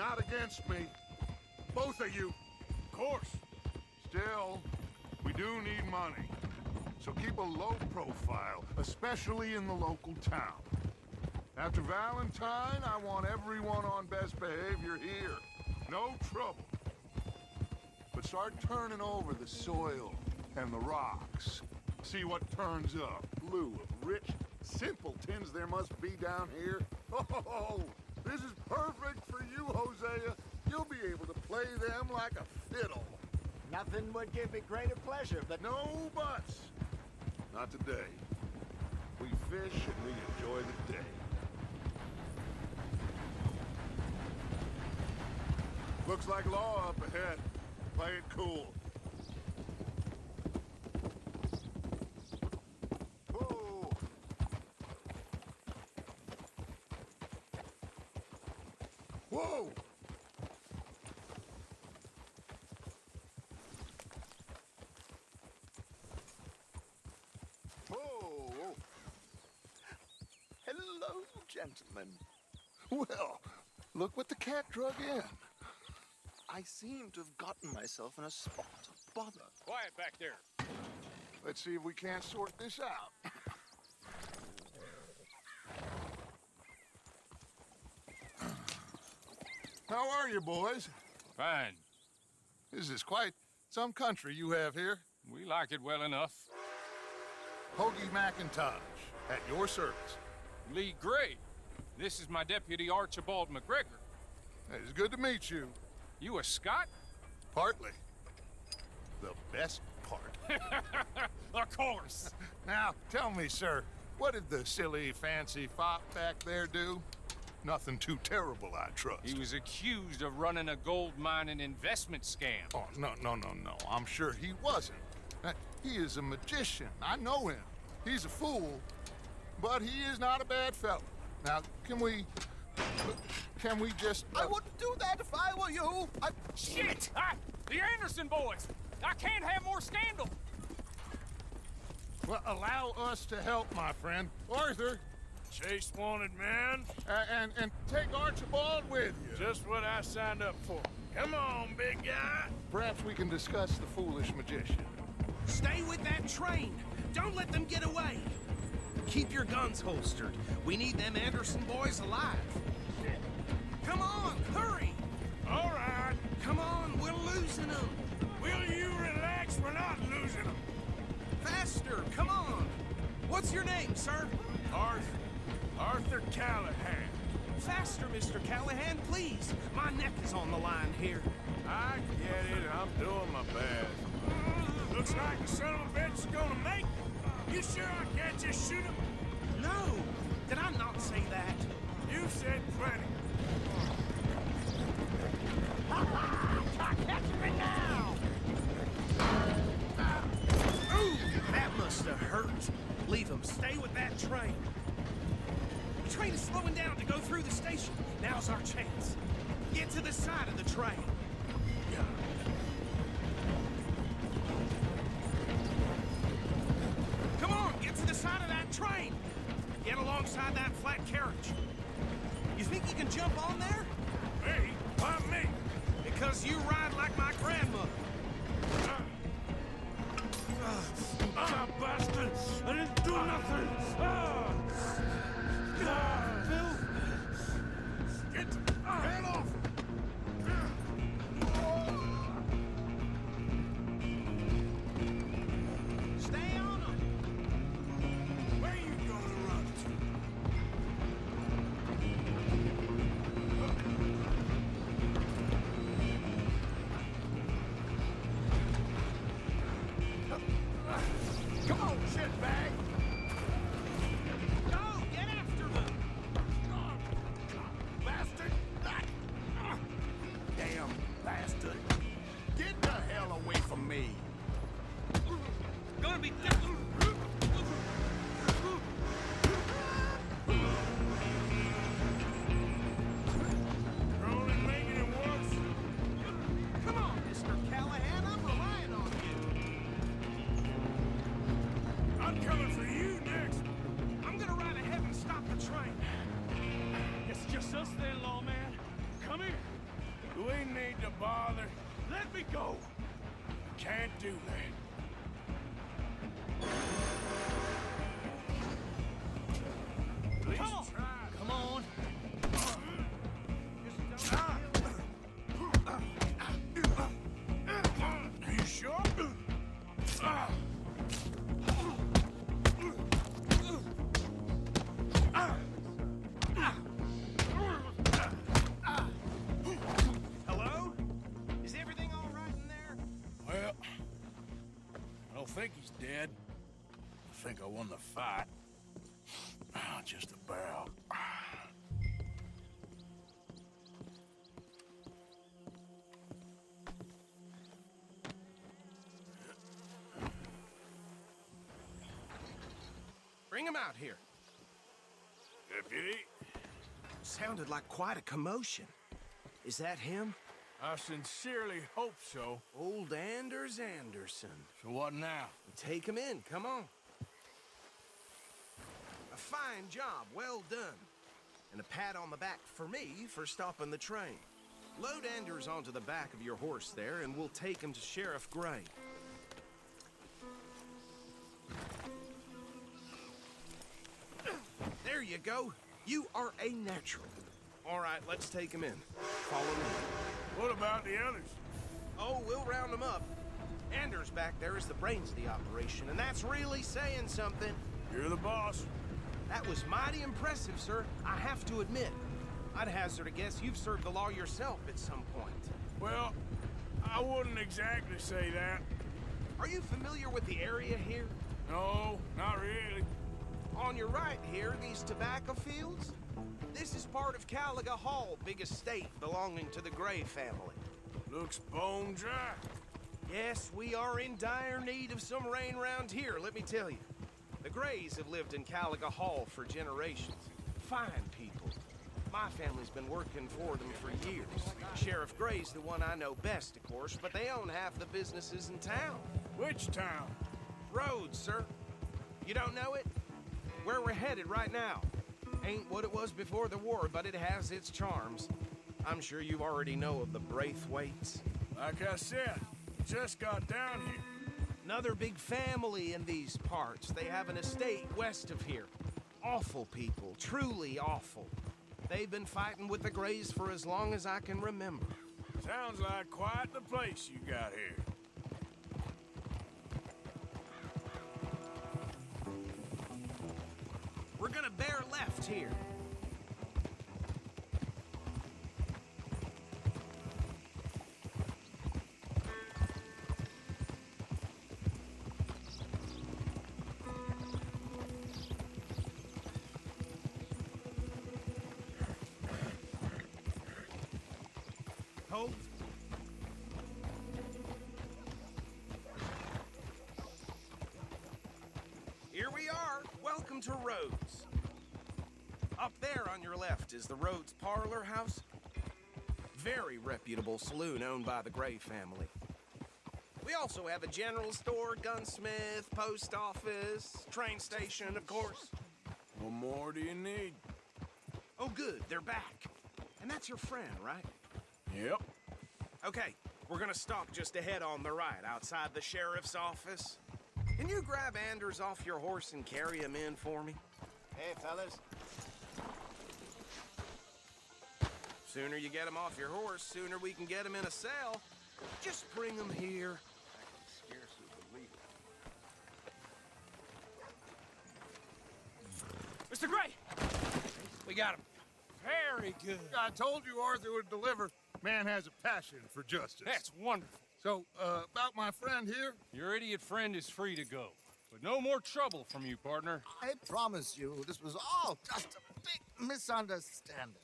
not against me. Both of you. Of course. Still, we do need money. So keep a low profile, especially in the local town. After Valentine, I want everyone on best behavior here. No trouble. But start turning over the soil and the rocks. See what turns up. Blue of rich simpletons there must be down here. Oh, this is perfect for you, Hosea. You'll be able to play them like a fiddle. Nothing would give me greater pleasure, but... No buts. Not today. We fish and we enjoy the day. Looks like law up ahead. Play it cool. Whoa! Whoa! Whoa! Hello, gentlemen. Well, look what the cat drug in. I seem to have gotten myself in a spot of bother. Quiet back there. Let's see if we can't sort this out. How are you, boys? Fine. This is quite some country you have here. We like it well enough. Hoagie McIntosh, at your service. Lee Gray. This is my deputy Archibald McGregor. It's good to meet you. You a Scot? Partly. The best part. Of course. Now, tell me, sir, what did the silly, fancy fop back there do? Nothing too terrible, I trust. He was accused of running a gold mining investment scam. Oh, no. I'm sure he wasn't. He is a magician. I know him. He's a fool, but he is not a bad fellow. Now, can we just... I wouldn't do that if I were you. Shit! The Anderson boys! I can't have more scandal! Well, allow us to help, my friend. Arthur, Chase wanted man. and take Archibald with you. Just what I signed up for. Come on, big guy. Perhaps we can discuss the foolish magician. Stay with that train. Don't let them get away. Keep your guns holstered. We need them Anderson boys alive. Come on, hurry! All right. Come on, we're losing them. Will you relax? We're not losing them. Faster, come on. What's your name, sir? Arthur Callahan. Faster, Mr. Callahan, please. My neck is on the line here. I get it. I'm doing my best. Looks like the son of a bitch is gonna make it. You sure I can't just shoot him? No, did I not say that? You said plenty. Catch me now! Ooh, that must have hurt. Leave them. Stay with that train. The train is slowing down to go through the station. Now's our chance. Get to the side of the train. Come on, get to the side of that train. Get alongside that flat carriage. You think you can jump on there? Me? Why me? Because you ride like my grandmother. Bastard! I didn't do nothing! Bill! Get off! Stay on them. Where you gonna run Come on, shitbag! bother. Let me go. I can't do that. Please Come on. try. Come on. Are you sure? Hello? Is everything all right in there? Well, I don't think he's dead. I think I won the fight. Just about. Bring him out here. Deputy, Sounded like quite a commotion. Is that him? I sincerely hope so. Old Anders Anderson. So what now? Take him in, come on. A fine job, well done. And a pat on the back for me for stopping the train. Load Anders onto the back of your horse there, and we'll take him to Sheriff Gray. There you go. You are a natural. All right, let's take him in. Follow me. What about the others? Oh, we'll round them up. Anders back there is the brains of the operation, and that's really saying something. You're the boss. That was mighty impressive, sir. I have to admit. I'd hazard a guess you've served the law yourself at some point. Well, I wouldn't exactly say that. Are you familiar with the area here? No, not really. On your right here, these tobacco fields? This is part of Caliga Hall, big estate belonging to the Gray family. Looks bone dry. Yes, we are in dire need of some rain round here, let me tell you. The Grays have lived in Caliga Hall for generations. Fine people. My family's been working for them for years. Sheriff Gray's the one I know best, of course, but they own half the businesses in town. Which town? Rhodes, sir. You don't know it? Where we're headed right now. Ain't what it was before the war, but it has its charms. I'm sure you already know of the Braithwaites. Like I said, just got down here. Another big family in these parts. They have an estate west of here. Awful people, truly awful. They've been fighting with the Grays for as long as I can remember. Sounds like quite the place you got here. We're gonna bear left here. Hold. Here we are. Welcome to Rhodes. Up there on your left is the Rhodes Parlor House. Very reputable saloon owned by the Gray family. We also have a general store, gunsmith, post office, train station, of course. What more do you need? Oh, good, they're back. And that's your friend, right? Yep. Okay, we're gonna stop just ahead on the right, outside the sheriff's office. Can you grab Anders off your horse and carry him in for me? Hey, fellas. Sooner you get him off your horse, sooner we can get him in a cell. Just bring him here. I can scarcely believe it. Mr. Gray! We got him. Very good. I told you Arthur would deliver. Man has a passion for justice. That's wonderful. So, about my friend here? Your idiot friend is free to go. But no more trouble from you, partner. I promise you, this was all just a big misunderstanding.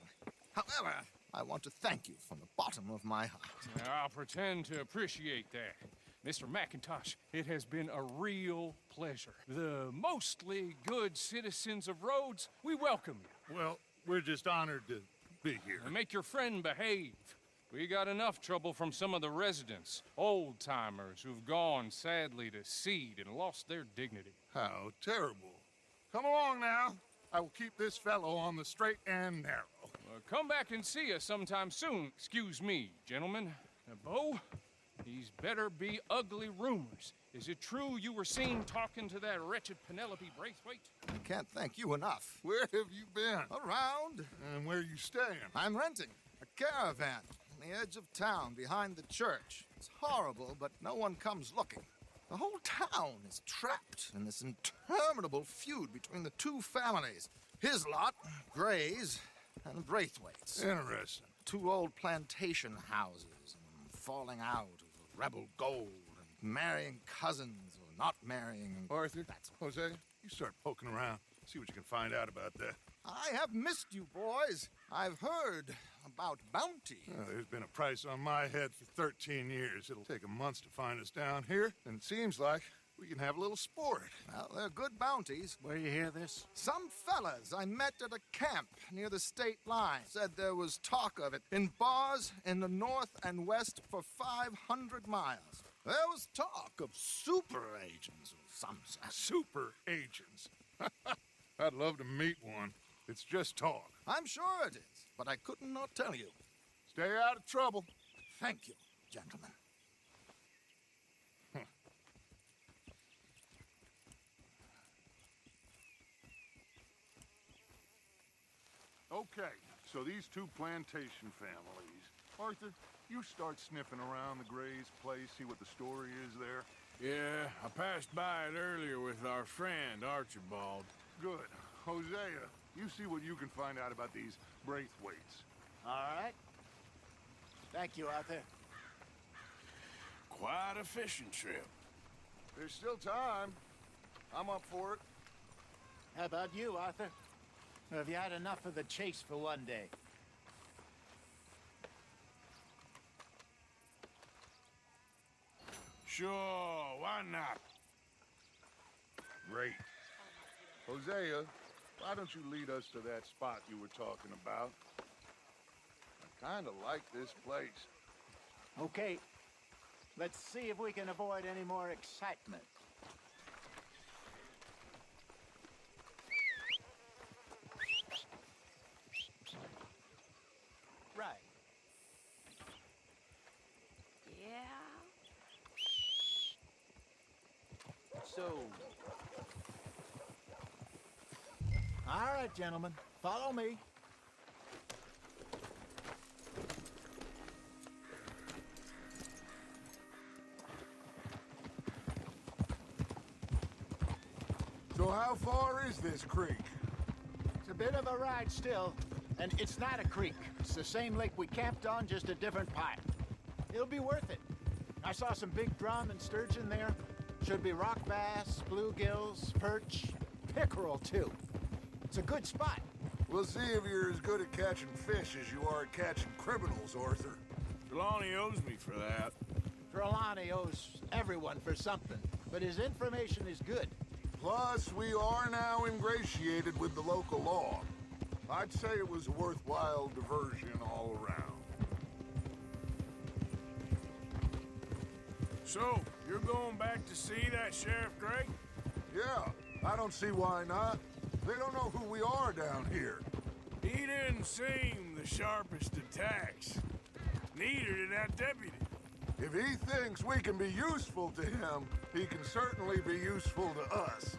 However, I want to thank you from the bottom of my heart. I'll pretend to appreciate that. Mr. McIntosh, it has been a real pleasure. The mostly good citizens of Rhodes, we welcome you. Well, we're just honored to be here. And make your friend behave. We got enough trouble from some of the residents, old-timers who've gone, sadly, to seed and lost their dignity. How terrible. Come along now. I will keep this fellow on the straight and narrow. Come back and see us sometime soon. Excuse me, gentlemen. Now, Bo, these better be ugly rumors. Is it true you were seen talking to that wretched Penelope Braithwaite? I can't thank you enough. Where have you been? Around. And where you staying? I'm renting a caravan on the edge of town behind the church. It's horrible, but no one comes looking. The whole town is trapped in this interminable feud between the two families. His lot, Gray's, and Braithwaite's. Interesting. Two old plantation houses, and falling out over rebel gold, and marrying cousins or not marrying. Arthur, That's Hosea, you start poking around. See what you can find out about that. I have missed you, boys. I've heard about bounty. There's been a price on my head for 13 years. It'll take a month to find us down here, and it seems like we can have a little sport. Well, they're good bounties. Where you hear this? Some fellas I met at a camp near the state line said there was talk of it in bars in the north and west for 500 miles. There was talk of super agents of some sort. Super agents. I'd love to meet one. It's just talk. I'm sure it is, but I couldn't not tell you. Stay out of trouble. Thank you, gentlemen. Okay, so these two plantation families. Arthur, you start sniffing around the Gray's place, see what the story is there. Yeah, I passed by it earlier with our friend, Archibald. Good. Hosea, you see what you can find out about these Braithwaites. All right. Thank you, Arthur. Quite a fishing trip. There's still time. I'm up for it. How about you, Arthur? Or have you had enough of the chase for one day? Sure, why not? Great. Hosea, why don't you lead us to that spot you were talking about? I kind of like this place. Okay. Let's see if we can avoid any more excitement. Right. Yeah. So... All right, gentlemen. Follow me. So how far is this creek? It's a bit of a ride still, and it's not a creek. It's the same lake we camped on, just a different pipe. It'll be worth it. I saw some big drum and sturgeon there. Should be rock bass, bluegills, perch, pickerel too. It's a good spot. We'll see if you're as good at catching fish as you are at catching criminals, Arthur. Trelawney owes me for that. Trelawney owes everyone for something, but his information is good. Plus, we are now ingratiated with the local law. I'd say it was a worthwhile diversion all around. So, you're going back to see that Sheriff Gray? Yeah, I don't see why not. They don't know who we are down here. He didn't seem the sharpest attacks. Neither did that deputy. If he thinks we can be useful to him, he can certainly be useful to us.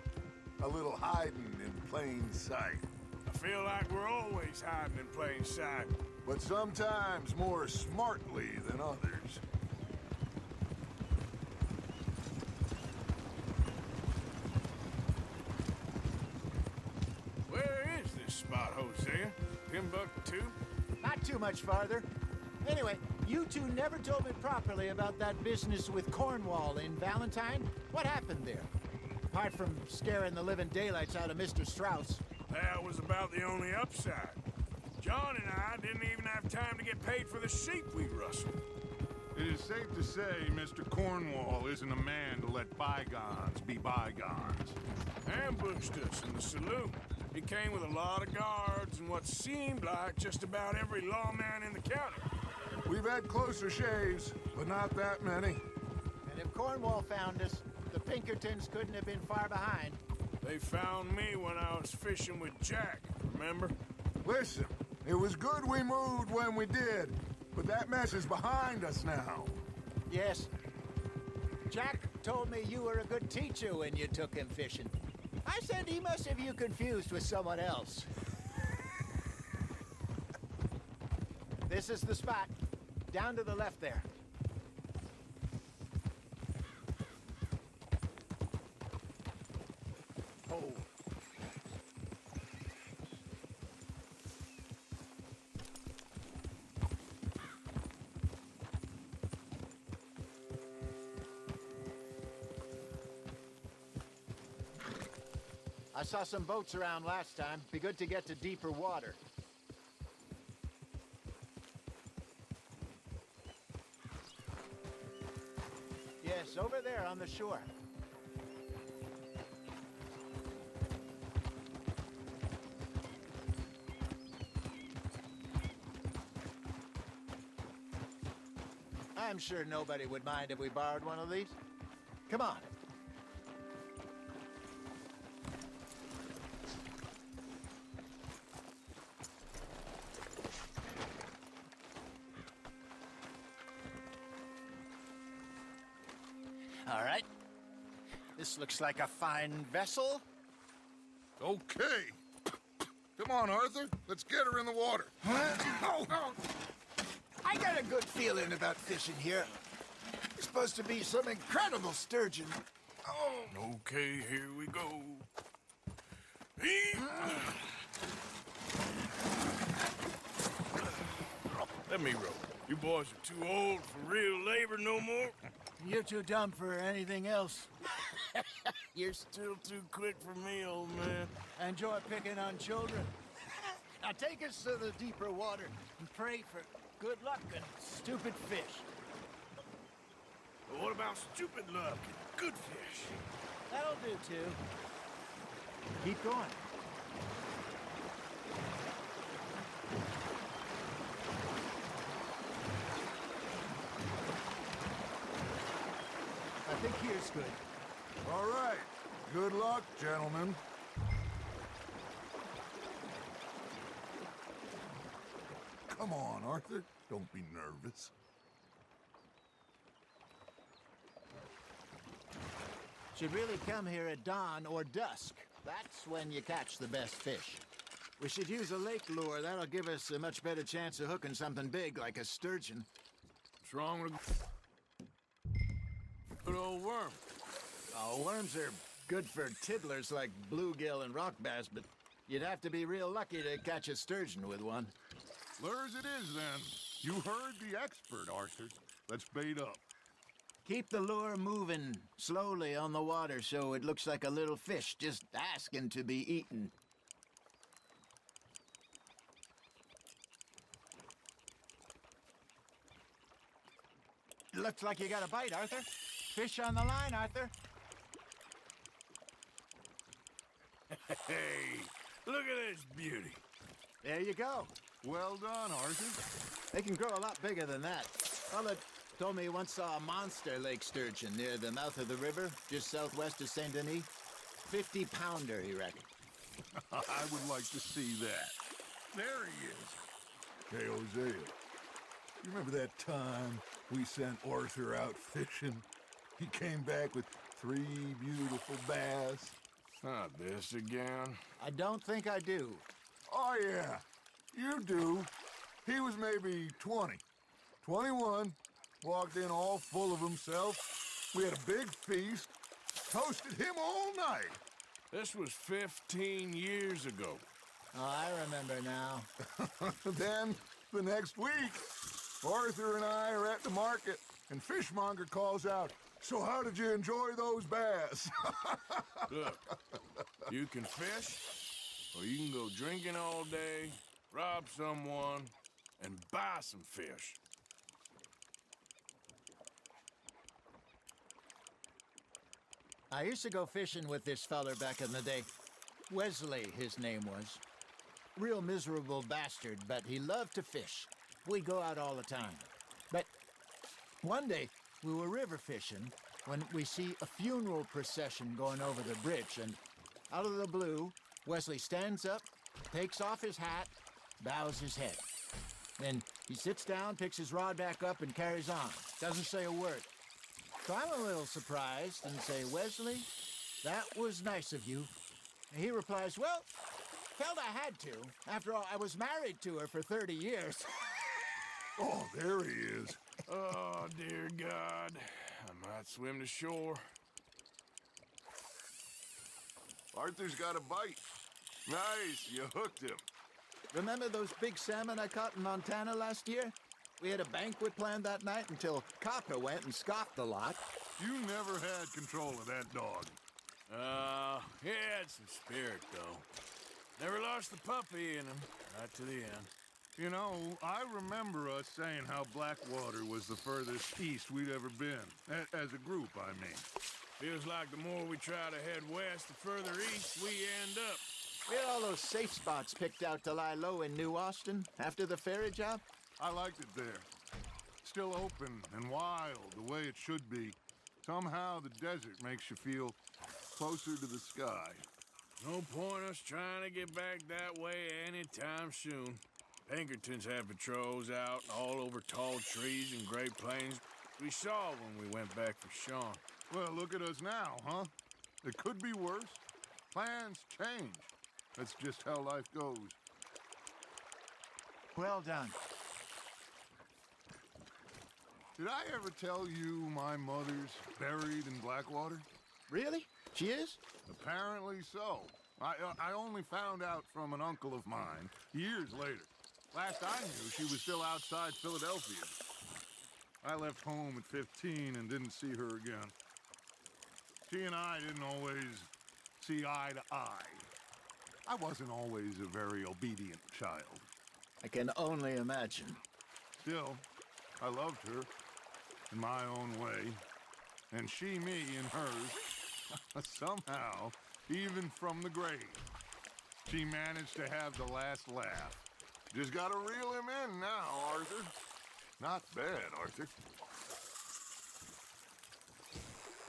A little hiding in plain sight. I feel like we're always hiding in plain sight. But sometimes more smartly than others. Where is this spot, Hosea? Timbuktu? Not too much farther. Anyway, you two never told me properly about that business with Cornwall in Valentine. What happened there? Apart from scaring the living daylights out of Mr. Strauss. That was about the only upside. John and I didn't even have time to get paid for the sheep we rustled. It is safe to say Mr. Cornwall isn't a man to let bygones be bygones. Ambushed us in the saloon. He came with a lot of guards and what seemed like just about every lawman in the county. We've had closer shaves, but not that many. And if Cornwall found us, the Pinkertons couldn't have been far behind. They found me when I was fishing with Jack, remember? Listen, it was good we moved when we did. But now, if you want to get back to the But that mess is behind us now. Yes. Jack told me you were a good teacher when you took him fishing. I said he must have you confused with someone else. This is the spot. Down to the left there. Oh. I saw some boats around last time. Be good to get to deeper water. Yes, over there on the shore. I'm sure nobody would mind if we borrowed one of these. Come on. All right. This looks like a fine vessel. Okay. Come on, Arthur. Let's get her in the water. Oh, I got a good feeling about fishing here. There's supposed to be some incredible sturgeon. Oh. Okay, here we go. Let me row. You boys are too old for real labor no more. You're too dumb for anything else. You're still too quick for me, old man. I enjoy picking on children. Now take us to the deeper water and pray for good luck and stupid fish. But what about stupid luck and good fish? That'll do, too. Keep going. I think here's good. All right. Good luck, gentlemen. Come on, Arthur. Don't be nervous. Should really come here at dawn or dusk. That's when you catch the best fish. We should use a lake lure. That'll give us a much better chance of hooking something big like a sturgeon. What's wrong with good old worm? Oh, worms are good for tiddlers like bluegill and rock bass, but you'd have to be real lucky to catch a sturgeon with one. Lures it is, then. You heard the expert, Arthur. Let's bait up. Keep the lure moving slowly on the water so it looks like a little fish just asking to be eaten. Looks like you got a bite, Arthur. Fish on the line, Arthur. Hey, look at this beauty. There you go. Well done, Arthur. They can grow a lot bigger than that. Fella told me he once saw a monster lake sturgeon near the mouth of the river, just southwest of Saint Denis. 50-pounder, he reckoned. I would like to see that. There he is. Hey, Hosea. You remember that time we sent Arthur out fishing? He came back with 3 beautiful bass. Not this again. I don't think I do. Oh, yeah. You do. He was maybe 20. 21. Walked in all full of himself. We had a big feast. Toasted him all night. This was 15 years ago. Oh, I remember now. Then, the next week, Arthur and I are at the market, and Fishmonger calls out, "So how did you enjoy those bass?" Look, you can fish, or you can go drinking all day, rob someone, and buy some fish. I used to go fishing with this feller back in the day. Wesley, his name was. Real miserable bastard, but he loved to fish. We'd go out all the time. But one day, we were river fishing when we see a funeral procession going over the bridge, and out of the blue, Wesley stands up, takes off his hat, bows his head. Then He sits down, picks his rod back up, and carries on. Doesn't say a word. So I'm a little surprised and say, Wesley, that was nice of you. And he replies, well, felt I had to. After all, I was married to her for 30 years. Oh, there he is. Oh, dear God. I might swim to shore. Arthur's got a bite. Nice, you hooked him. Remember those big salmon I caught in Montana last year? We had a banquet planned that night until Copper went and scoffed a lot. You never had control of that dog. He had some spirit, though. Never lost the puppy in him, right to the end. You know, I remember us saying how Blackwater was the furthest east we'd ever been. As a group, I mean. Feels like the more we try to head west, the further east we end up. We had all those safe spots picked out to lie low in New Austin after the ferry job. I liked it there. Still open and wild, the way it should be. Somehow the desert makes you feel closer to the sky. No point us trying to get back that way anytime soon. Pinkertons had patrols out all over tall trees and Great Plains. We saw when we went back for Sean. Well, look at us now, huh? It could be worse. Plans change. That's just how life goes. Well done. Did I ever tell you my mother's buried in Blackwater? Really? She is? Apparently so. I only found out from an uncle of mine years later. Last I knew, she was still outside Philadelphia. I left home at 15 and didn't see her again. She and I didn't always see eye to eye. I wasn't always a very obedient child. I can only imagine. Still, I loved her in my own way, and she me in hers. Somehow, even from the grave, she managed to have the last laugh. Just gotta reel him in now, Arthur. Not bad, Arthur.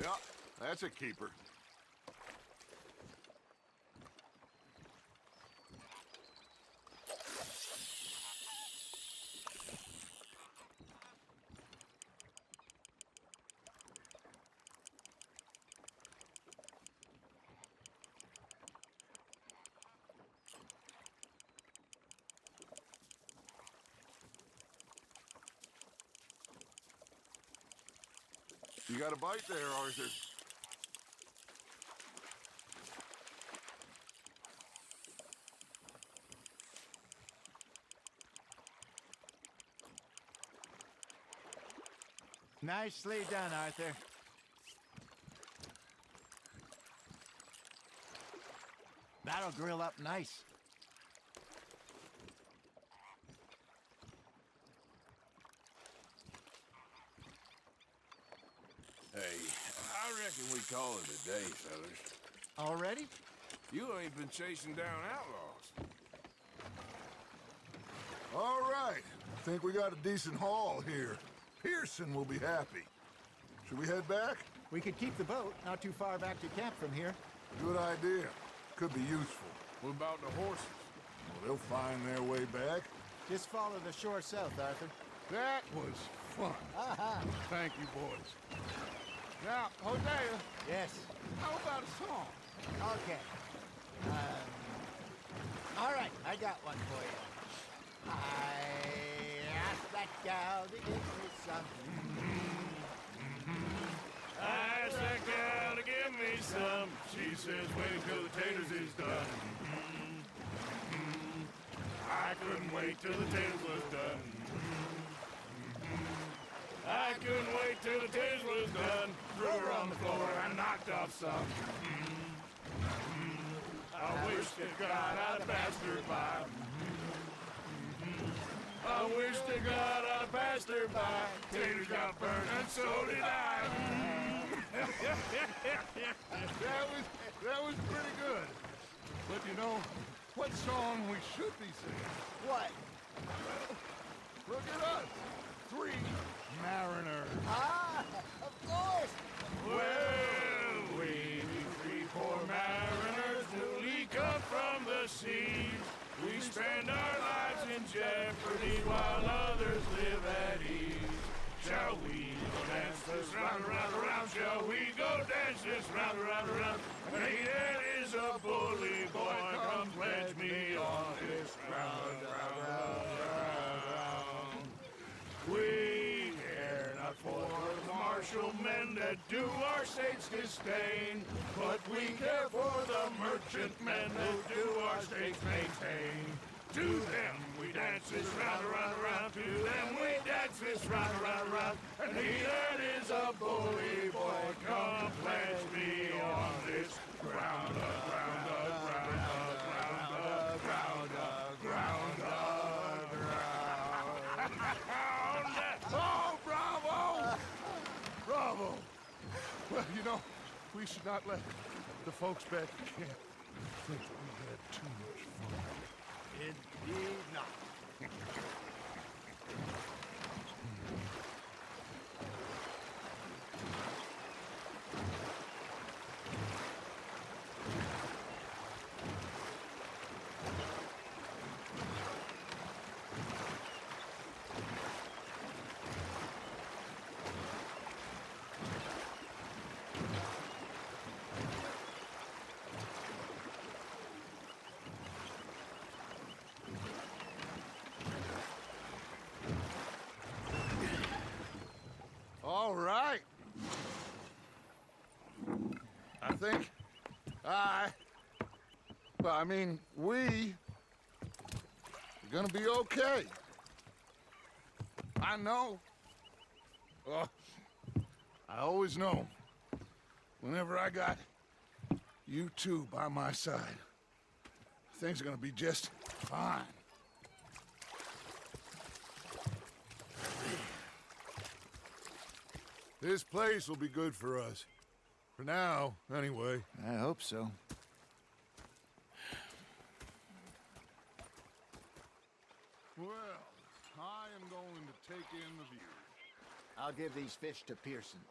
Yeah, that's a keeper. You got a bite there, Arthur. Nicely done, Arthur. That'll grill up nice. Hey, I reckon we call it a day, fellas. Already? You ain't been chasing down outlaws. All right. I think we got a decent haul here. Pearson will be happy. Should we head back? We could keep the boat not too far back to camp from here. Good idea. Could be useful. What about the horses? Well, they'll find their way back. Just follow the shore south, Arthur. That was fun. Thank you, boys. Now, Hosea, Yes. how about a song? Okay. All right, I got one for you. I asked that gal to give me some. I asked that gal to give me some. She says, wait till the taters is done. I couldn't wait till the taters was done. I couldn't wait till the taters was done. Threw her on the floor and knocked off some. I wish to God I'd passed her by. I wish to God I'd passed her by. Taters got burned and so did I. That was pretty good. But you know, what song we should be singing? What? Look at us. 3 mariners. Ah, of course. Well, we 3 poor mariners newly come from the seas. We spend our lives in jeopardy while others live at ease. Shall we go dance this round, around, around? Shall we go dance this round, around, around? Hey, that is a bully boy, come pledge me on this round, round, round, round. We care not for the martial men that do our states disdain, but we care for the merchant men who do our states maintain. To them we dance this round, around, around. To them we dance this round, around, around. And he that is a bully boy, come pledge me on this ground, ground, ground, ground, ground, ground, ground. Oh, bravo! Bravo! Well, you know, we should not let the folks back at camp think that we had too much fun. Indeed not. All right. I think we are gonna be okay. I know. I always know. Whenever I got you two by my side, things are gonna be just fine. This place will be good for us. For now, anyway. I hope so. Well, I am going to take in the view. I'll give these fish to Pearson.